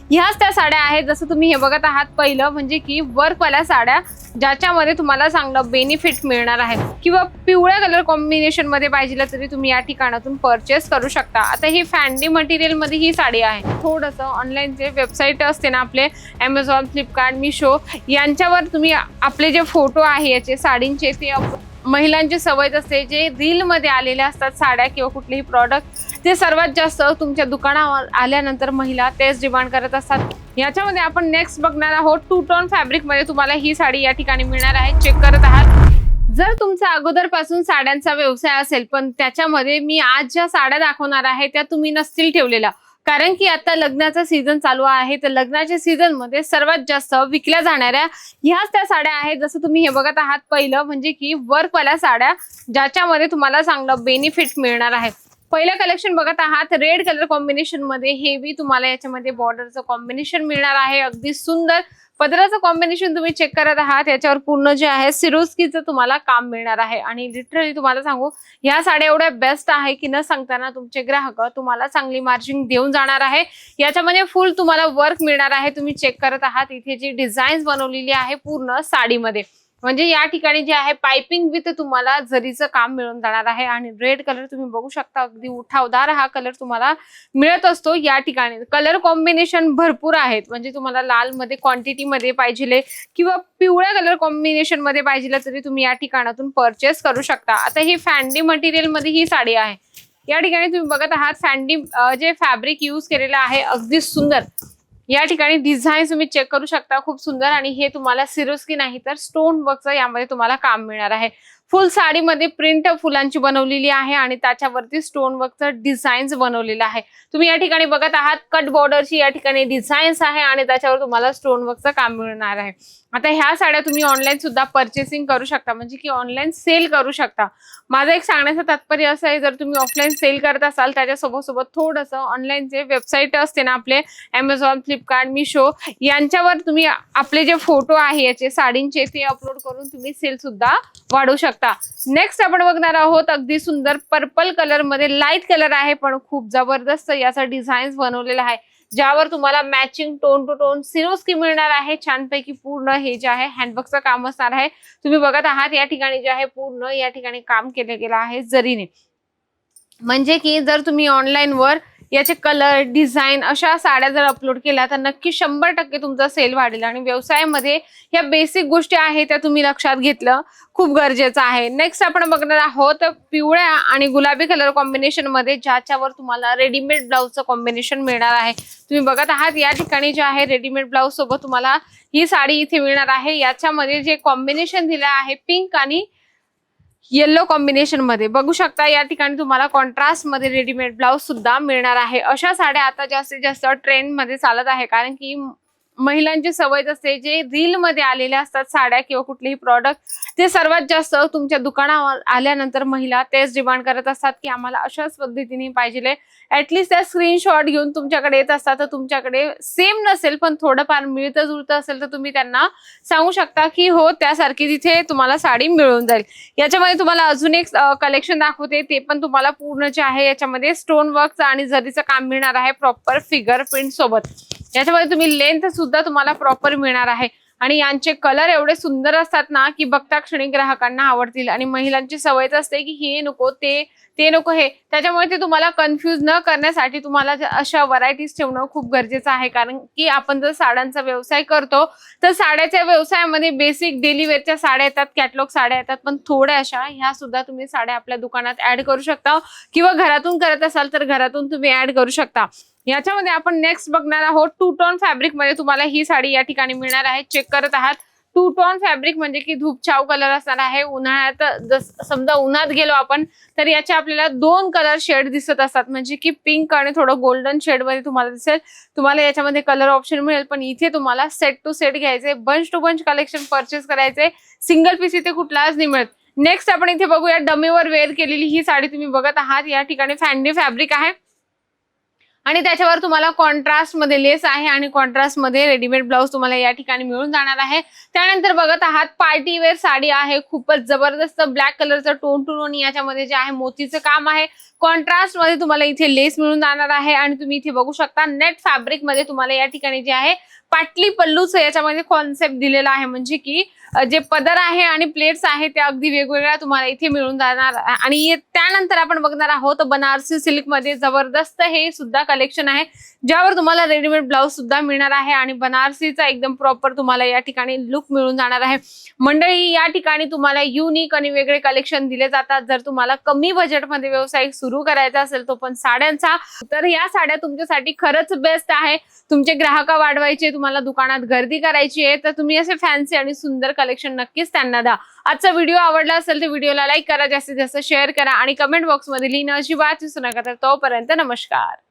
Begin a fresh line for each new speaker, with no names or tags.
ह्याच त्या साड्या आहेत जसं तुम्ही हे बघत आहात। पहिलं म्हणजे की वर्कवाल्या साड्या ज्याच्यामध्ये तुम्हाला चांगलं बेनिफिट मिळणार आहे किंवा पिवळ्या कलर कॉम्बिनेशन मध्ये पाहिजे तरी तुम्ही या ठिकाणातून परचेस करू शकता। आता ही फॅन्डी मटेरियल मध्ये ही साडी आहे। थोडंसं ऑनलाईनचे वेबसाईट असते ना आपले Amazon, फ्लिपकार्ट, मिशो यांच्यावर तुम्ही आपले जे फोटो आहे याचे साडींचे ते महिलांची सवय असते जे रील मध्ये आलेले असतात साड्या किंवा कुठलेही प्रॉडक्ट ते सर्वात जास्त तुमच्या दुकानावर आल्यानंतर महिला तेच डिमांड करत असतात। याच्यामध्ये आपण नेक्स्ट बघणार आहोत टू टोन फॅब्रिक मध्ये तुम्हाला ही साडी या ठिकाणी मिळणार आहे। चेक करत आहात। जर तुमचा अगोदरपासून साड्यांचा व्यवसाय असेल पण त्याच्यामध्ये मी आज ज्या साड्या दाखवणार आहे त्या तुम्ही नसतील ठेवलेल्या, कारण की आता लग्नाचा सीझन चालू आहे तर लग्नाच्या सीझन मध्ये सर्वात जास्त विकल्या जाणाऱ्या ह्याच त्या साड्या आहेत जसं तुम्ही हे बघत आहात। पहिलं म्हणजे की वर्कवाल्या साड्या ज्याच्यामध्ये तुम्हाला चांगलं बेनिफिट मिळणार आहे। पहिलं कलेक्शन बघत आहात रेड कलर कॉम्बिनेशन मध्ये हेवी तुम्हाला याच्यामध्ये बॉर्डरचं कॉम्बिनेशन मिळणार आहे। अगदी सुंदर पदराचं कॉम्बिनेशन तुम्ही चेक करत आहात। याच्यावर पूर्ण जे आहे सिरोस्कीचं तुम्हाला काम मिळणार आहे आणि लिटरली तुम्हाला सांगू ह्या साड्या एवढ्या बेस्ट आहे की न सांगताना तुमचे ग्राहक तुम्हाला चांगली मार्जिन देऊन जाणार आहे। याच्यामध्ये फुल तुम्हाला वर्क मिळणार आहे। तुम्ही चेक करत आहात इथे जी डिझाईन्स बनवलेली आहे पूर्ण साडीमध्ये, म्हणजे या ठिकाणी जे आहे पाइपिंग विथ तुम्हाला जरीचं काम मिळून जाणार आहे। आणि रेड कलर तुम्ही बघू शकता अगदी उठावदार हा कलर तुम्हाला मिळत असतो। या ठिकाणी कलर कॉम्बिनेशन भरपूर आहेत, म्हणजे तुम्हाला लाल मध्ये क्वांटिटी मध्ये पाहिजे किंवा पिवळ्या कलर कॉम्बिनेशन मध्ये पाहिजे तरी तुम्ही या ठिकाणातून परचेस करू शकता। आता ही फॅन्डी मटेरियल मध्ये ही साडी आहे। या ठिकाणी तुम्ही बघत आहात फॅन्डी जे फॅब्रिक यूज केलेलं आहे अगदी सुंदर। या ठिकाणी डिझाईन तुम्ही चेक करू शकता खूप सुंदर आणि हे तुम्हाला सिरोस्की नाही तर स्टोन वर्कचं यामध्ये तुम्हाला काम मिळणार आहे। फुल साडीमध्ये प्रिंट फुलांची बनवलेली आहे आणि त्याच्यावरती स्टोन वर्कचं डिझाईन्स बनवलेलं आहे। तुम्ही या ठिकाणी बघत आहात कट बॉर्डरची या ठिकाणी डिझाईन्स आहे आणि त्याच्यावर तुम्हाला स्टोन वर्कचं काम मिळणार आहे। आता ह्या साड्या तुम्ही ऑनलाईन सुद्धा परचेसिंग करू शकता, म्हणजे की ऑनलाईन सेल करू शकता। माझं एक सांगण्याचं तात्पर्य असं आहे जर तुम्ही ऑफलाईन सेल करत असाल त्याच्यासोबत थोडंसं ऑनलाईनचे वेबसाईट असते ना आपले Amazon, फ्लिपकार्ट, मिशो यांच्यावर तुम्ही आपले जे फोटो आहे याचे साडींचे ते अपलोड करून तुम्ही सेल सुद्धा वाढवू शकता। नेक्स्ट आपण बघणार आहोत अगदी सुंदर पर्पल कलर मध्ये, लाईट कलर आहे पण खूप जबरदस्त याचा डिझाईन्स बनवलेला आहे ज्यावर तुम्हाला matching tone to tone Swarovski मिळणार आहे। छानपैकी पूर्ण हे जे आहे हँडवर्कचं काम असणार आहे। तुम्ही बघत आहात या ठिकाणी जे आहे पूर्ण या ठिकाणी काम केलं गेलं आहे जरीने, म्हणजे की जर तुम्ही ऑनलाईन वर याचे कलर डिझाईन अशा साड्या जर अपलोड केल्या तर नक्की 100% तुमचा सेल वाढेल। आणि व्यवसायामध्ये या बेसिक गोष्टी आहेत त्या तुम्ही लक्षात घेतलं खूप गरजेचं आहे। नेक्स्ट आपण बघणार आहोत पिवळ्या आणि गुलाबी कलर कॉम्बिनेशन मध्ये ज्याच्यावर तुम्हाला रेडीमेड ब्लाउजचं कॉम्बिनेशन मिळणार आहे। तुम्ही बघत आहात या ठिकाणी जे आहे रेडीमेड ब्लाउज सोबत तुम्हाला ही साडी इथे मिळणार आहे। याच्यामध्ये जे कॉम्बिनेशन दिलं आहे पिंक आणि येलो कॉम्बिनेशन मध्ये बघू शकता। या ठिकाणी तुम्हाला कॉन्ट्रास्ट मध्ये रेडीमेड ब्लाउज सुद्धा मिळणार आहे। अशा साड्या आता जास्तीत जास्त ट्रेंड मध्ये चालत आहे, कारण की महिलांची सवय असते जे रील मध्ये आलेल्या असतात साड्या किंवा कुठलेही प्रॉडक्ट ते सर्वात जास्त तुमच्या दुकानावर आल्यानंतर महिला तेच डिमांड करत असतात की आम्हाला अशाच पद्धतीने पाहिजे। ऍटलीस्ट त्या स्क्रीनशॉट घेऊन तुमच्याकडे येत असतात तर तुमच्याकडे सेम नसेल पण थोडंफार मिळतं जुळतं असेल तर तुम्ही त्यांना सांगू शकता की हो त्यासारखी तिथे तुम्हाला साडी मिळून जाईल। याच्यामध्ये तुम्हाला अजून एक कलेक्शन दाखवते, ते पण तुम्हाला पूर्ण जे आहे याच्यामध्ये स्टोन वर्कचं आणि जरीचं काम मिळणार आहे प्रॉपर फिगर प्रिंट सोबत। याच्यामध्ये तुम्ही लेंथ सुद्धा तुम्हाला प्रॉपर मिळणार आहे आणि यांचे कलर एवढे सुंदर असतात ना की बघता क्षणी ग्राहकांना आवडतील। आणि महिलांची सवयच असते की हे नको ते नको हे, त्याच्यामुळे ते तुम्हाला कन्फ्यूज न करण्यासाठी तुम्हाला अशा व्हरायटीज ठेवणं खूप गरजेचं आहे। कारण की आपण जर साड्यांचा व्यवसाय करतो तर साड्याच्या व्यवसायामध्ये बेसिक डेली वेअरच्या साड्या येतात, कॅटलॉग साड्या येतात, पण थोड्या अशा ह्या सुद्धा तुम्ही साड्या आपल्या दुकानात ऍड करू शकता किंवा घरातून करत असाल तर घरातून तुम्ही ऍड करू शकता। याच्यामध्ये आपण नेक्स्ट बघणार आहोत टू टोन फॅब्रिक मध्ये तुम्हाला ही साडी या ठिकाणी मिळणार आहे। चेक करत आहात टू टोन फॅब्रिक म्हणजे की धूपछाव कलर असणार आहे। उन्हाळ्यात समजा उन्हात गेलो आपण तर याचे आपल्याला 2 कलर शेड दिसत असतात, म्हणजे की पिंक आणि थोडं गोल्डन शेड मध्ये तुम्हाला दिसेल। तुम्हाला याच्यामध्ये कलर ऑप्शन मिळेल पण इथे तुम्हाला सेट टू सेट घ्यायचे, bunch to bunch collection purchase करायचे, सिंगल पीस इथे कुठलाच नाही मिळत। नेक्स्ट आपण इथे बघूया डमीवर वेअर केलेली ही साडी तुम्ही बघत आहात। या ठिकाणी फॅन्डी फॅब्रिक आहे आणि त्याच्यावर तुम्हाला कॉन्ट्रास्ट मध्ये लेस आहे आणि कॉन्ट्रास्ट मध्ये रेडीमेड ब्लाऊज तुम्हाला या ठिकाणी मिळून जाणार आहे। त्यानंतर बघत आहात पार्टी वेअर साडी आहे, खूपच जबरदस्त ब्लॅक कलरचं टोन टू टोन याच्यामध्ये जे आहे मोतीचं काम आहे, कॉन्ट्रास्ट मध्ये तुम्हाला इथे लेस मिळून जाणार आहे आणि तुम्ही इथे बघू शकता नेट फॅब्रिक मध्ये तुम्हाला या ठिकाणी जे आहे पाटली पल्लूचं याच्यामध्ये कॉन्सेप्ट दिलेला आहे, म्हणजे की जे पदर आहे आणि प्लेट्स आहे त्या अगदी वेगवेगळ्या तुम्हाला इथे मिळून जाणार। आणि त्यानंतर आपण बघणार आहोत बनारसी सिल्क मध्ये जबरदस्त हे सुद्धा कलेक्शन आहे, ज्यावर तुम्हाला रेडीमेड ब्लाऊज सुद्धा मिळणार आहे आणि बनारसीचा एकदम प्रॉपर तुम्हाला या ठिकाणी लुक मिळून जाणार आहे। मंडळी या ठिकाणी तुम्हाला युनिक आणि वेगळे कलेक्शन दिले जातात। जर तुम्हाला कमी बजेटमध्ये व्यवसाय सुरू करायचा असेल तो पण साड्यांचा, तर या साड्या तुमच्यासाठी खरंच बेस्ट आहे। तुमचे ग्राहक वाढवायचे, तुम्हाला दुकानात गर्दी करायची आहे, तर तुम्ही असे फॅन्सी आणि सुंदर कलेक्शन नक्कीच त्यांना द्या। आजचा व्हिडिओ आवडला असेल तर व्हिडिओला लाईक करा, जास्तीत जास्त शेअर करा आणि कमेंट बॉक्समध्ये लिहिणं अजिबात विसरू नका। तर तोपर्यंत नमस्कार।